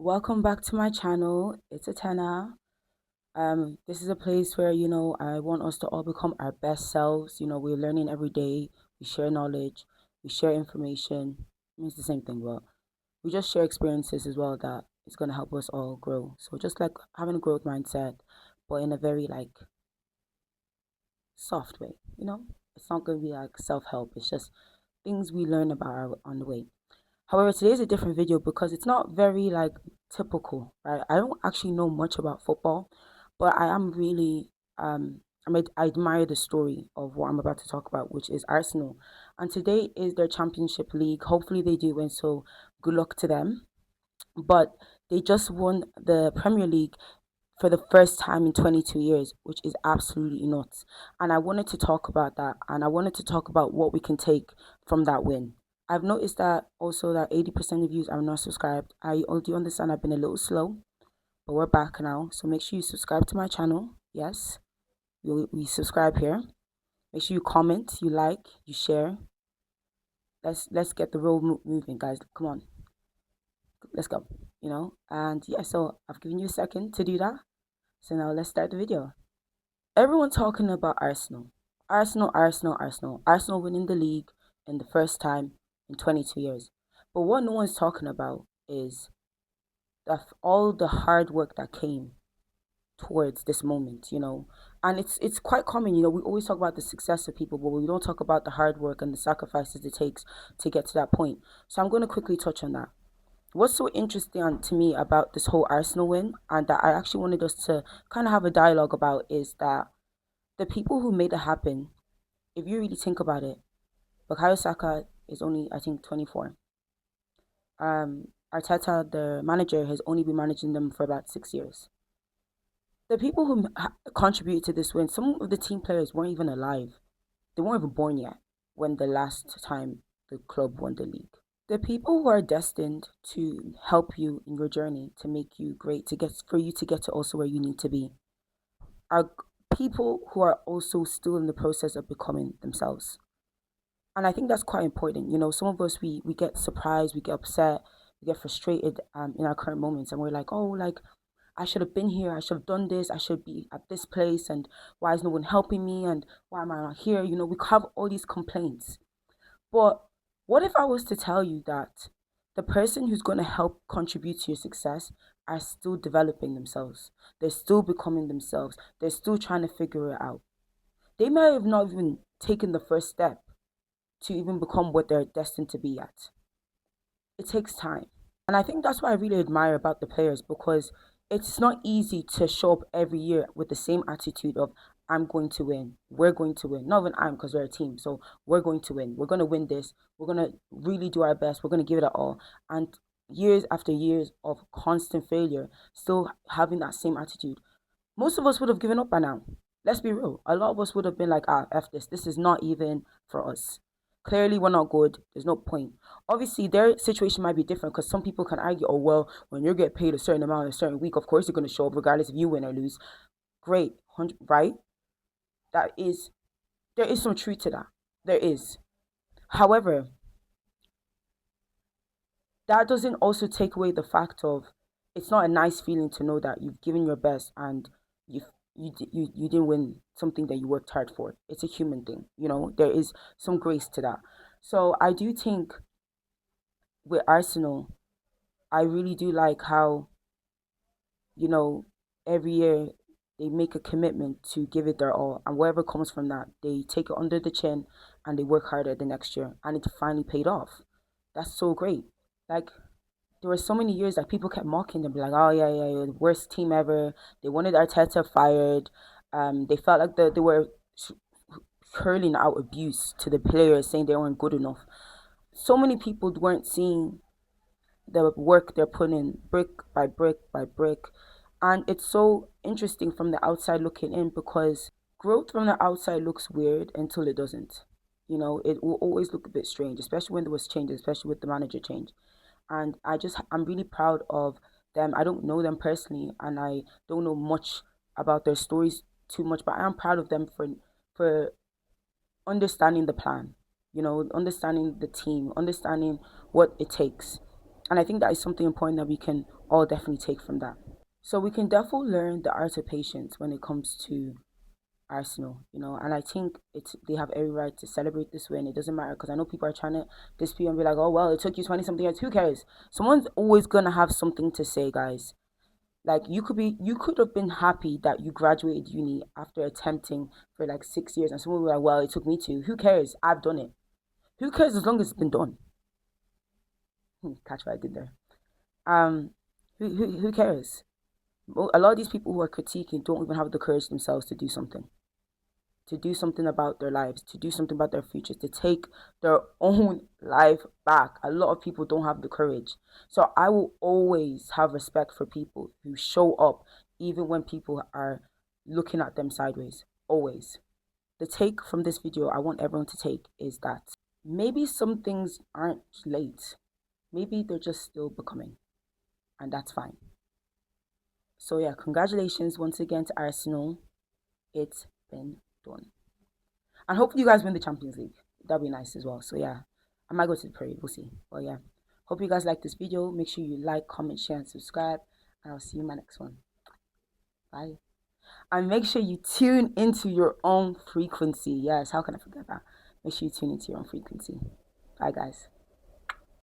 Welcome back to my channel. It's Atena. This is a place where, I want us to all become our best selves. We're learning every day. We share knowledge. We share information. I mean, it's the same thing, but we just share experiences as well that is going to help us all grow. So just like having a growth mindset, but in a very soft way, It's not going to be like self-help. It's just things we learn about on the way. However, today is a different video because it's not very typical, right? I don't actually know much about football, but I am really I admire the story of what I'm about to talk about, which is Arsenal. And today is their championship league. Hopefully they do win, so good luck to them. But they just won the Premier League for the first time in 22 years, which is absolutely nuts. And I wanted to talk about that, and I wanted to talk about what we can take from that win. I've noticed that also that 80% of you are not subscribed. I do understand I've been a little slow, but we're back now. So make sure you subscribe to my channel. Yes, we subscribe here. Make sure you comment, you like, you share. Let's get the road moving, guys. Come on, let's go. And yeah. So I've given you a second to do that. So now let's start the video. Everyone talking about Arsenal. Arsenal, Arsenal, Arsenal. Arsenal winning the league in the first time in 22 years. But what no one's talking about is all the hard work that came towards this moment. And it's quite common. We always talk about the success of people, but we don't talk about the hard work and the sacrifices it takes to get to that point. So I'm going to quickly touch on that. What's so interesting to me about this whole Arsenal win, and that I actually wanted us to kind of have a dialogue about, is that the people who made it happen, if you really think about it, Bukayo Saka is only, I think, 24. Arteta, the manager, has only been managing them for about 6 years. The people who contributed to this win, some of the team players weren't even alive. They weren't even born yet when the last time the club won the league. The people who are destined to help you in your journey, to make you great, for you to get to also where you need to be, are people who are also still in the process of becoming themselves. And I think that's quite important. Some of us, we get surprised, we get upset, we get frustrated in our current moments, and we're like, oh, I should have been here, I should have done this, I should be at this place, and why is no one helping me, and why am I not here? We have all these complaints. But what if I was to tell you that the person who's going to help contribute to your success are still developing themselves? They're still becoming themselves. They're still trying to figure it out. They may have not even taken the first step to even become what they're destined to be at. It takes time. And I think that's what I really admire about the players, because it's not easy to show up every year with the same attitude of, I'm going to win. We're going to win. Not even I'm, because we're a team. So we're going to win. We're going to win this. We're going to really do our best. We're going to give it all. And years after years of constant failure, still having that same attitude. Most of us would have given up by now. Let's be real. A lot of us would have been like, F this. This is not even for us. Clearly, we're not good. There's no point. Obviously, their situation might be different, because some people can argue, oh, well, when you get paid a certain amount in a certain week, of course you're going to show up regardless if you win or lose. Great. Right? There is some truth to that. There is. However, that doesn't also take away the fact of, it's not a nice feeling to know that you've given your best and you didn't win something that you worked hard for. It's a human thing. There is some grace to that. So I do think with Arsenal, I really do like how, you know, every year they make a commitment to give it their all, and whatever comes from that, they take it under the chin and they work harder the next year, and it finally paid off. That's so great. Like, there were so many years that people kept mocking them, like, oh yeah, yeah, yeah, the worst team ever. They wanted Arteta fired. They felt like they were hurling out abuse to the players, saying they weren't good enough. So many people weren't seeing the work they're putting in, brick by brick by brick. And it's so interesting from the outside looking in, because growth from the outside looks weird until it doesn't. It will always look a bit strange, especially when there was changes, especially with the manager change. And I'm really proud of them. I don't know them personally, and I don't know much about their stories too much, but I am proud of them for understanding the plan, understanding the team, understanding what it takes. And I think that is something important that we can all definitely take from that. So we can definitely learn the art of patience when it comes to Arsenal, and I think they have every right to celebrate this win. It doesn't matter because I know people are trying to dispute and be like, oh well, it took you 20 something years. Who cares? Someone's always gonna have something to say, guys. Like you could have been happy that you graduated uni after attempting for like 6 years, and someone will be like, well, it took me to. Who cares? I've done it. Who cares as long as it's been done? Catch what I did there. Um, who cares? A lot of these people who are critiquing don't even have the courage themselves to do something about their lives, to do something about their futures, to take their own life back. A lot of people don't have the courage. So I will always have respect for people who show up even when people are looking at them sideways. Always. The take from this video I want everyone to take is that maybe some things aren't late. Maybe they're just still becoming. And that's fine. So yeah, congratulations once again to Arsenal. It's been done. And hopefully you guys win the Champions League. That'd be nice as well. So yeah, I might go to the parade. We'll see. But yeah, hope you guys like this video. Make sure you like, comment, share, and subscribe. And I'll see you in my next one. Bye. And make sure you tune into your own frequency. Yes, how can I forget that? Make sure you tune into your own frequency. Bye, guys.